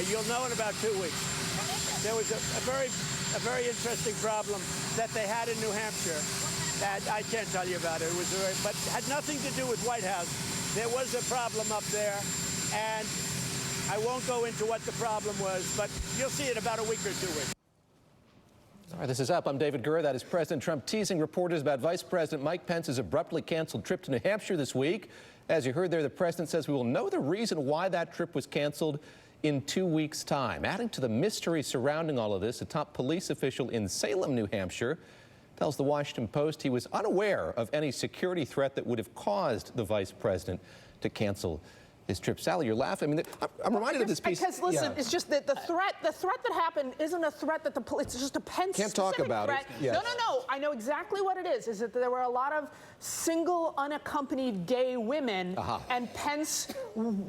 You'll know in about 2 weeks. There was a very interesting problem that they had in New Hampshire that I can't tell you about it. It was but had nothing to do with White House. There was a problem up there, and I won't go into what the problem was, but you'll see it about a week or 2 weeks. All right, this is Up. I'm David Gura. That is President Trump teasing reporters about Vice President Mike Pence's abruptly canceled trip to New Hampshire this week. As you heard there, the president says we will know the reason why that trip was canceled in 2 weeks' time. Adding to the mystery surrounding all of this, a top police official in Salem, New Hampshire, tells the Washington Post he was unaware of any security threat that would have caused the vice president to cancel his trip. Sally, you're laughing. I mean, I'm reminded of this piece. Because listen, it's just that the threat that happened isn't a threat that it's just a Pence Can't talk about threat. it. Yes. No. I know exactly what it is. Is that there were a lot of single, unaccompanied gay women, and Pence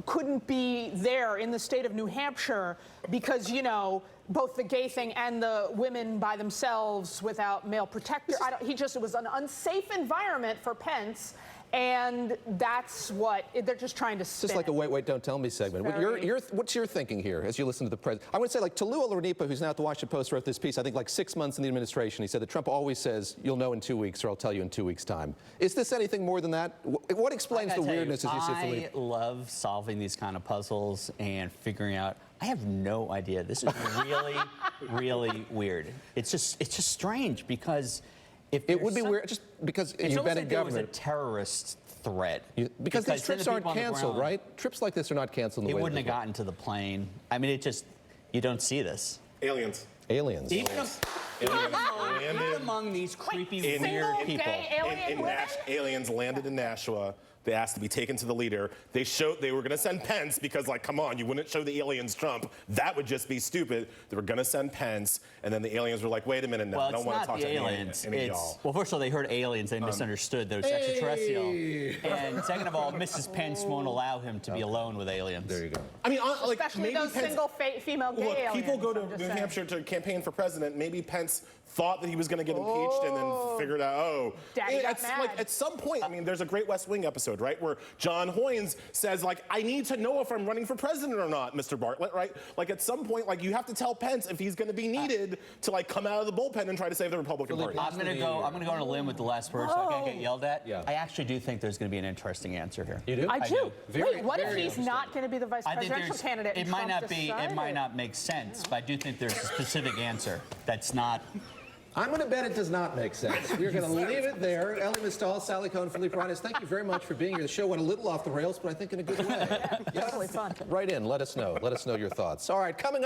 couldn't be there in the state of New Hampshire because, you know, both the gay thing and the women by themselves without male protector. It was an unsafe environment for Pence. And that's what they're just trying to spin. Just like a wait, don't tell me segment. What's your thinking here as you listen to the president? I would say, like, Tallulah Ranipa, who's now at the Washington Post, wrote this piece, I think, like 6 months in the administration. He said that Trump always says, you'll know in 2 weeks, or I'll tell you in 2 weeks' time. Is this anything more than that? What explains the weirdness as you see it, Philippe? I love solving these kind of puzzles and figuring out. I have no idea. This is really, really weird. It's just strange because. It would be weird just because you've been in government. It was a terrorist threat. Because these trips aren't canceled, right? Trips like this are not canceled in the way it wouldn't have gotten to the plane. I mean, you don't see this. Aliens. Even among these creepy, weird people. Aliens landed in Nashua. They asked to be taken to the leader. They were going to send Pence because, like, come on, you wouldn't show the aliens Trump. That would just be stupid. They were going to send Pence, and then the aliens were like, wait a minute, no, I don't want to talk to any of y'all. Well, first of all, they heard aliens. They misunderstood that it was extraterrestrial. And second of all, Mrs. Pence won't allow him to be alone with aliens. There you go. I mean, like, especially maybe those single female gay aliens. People go to New Hampshire to campaign for president. Maybe Pence thought that he was going to get impeached and then figured out, like, at some point, I mean, there's a Great West Wing episode, right, where John Hoynes says, like, I need to know if I'm running for president or not, Mr. Bartlett, right? Like, at some point, like, you have to tell Pence if he's going to be needed to, like, come out of the bullpen and try to save the Republican Party. I'm going to go on a limb with the last word so I can't get yelled at. Yeah. I actually do think there's going to be an interesting answer here. You do? I do. Wait, what if he's not going to be the vice presidential candidate? It might not make sense, but I do think there's a specific answer that's not. I'm going to bet it does not make sense. We're going to leave it there. Elie Mystal, Sally Cohn, Philippe Reines, thank you very much for being here. The show went a little off the rails, but I think in a good way. Totally fun. Write in. Let us know. Let us know your thoughts. All right, coming up.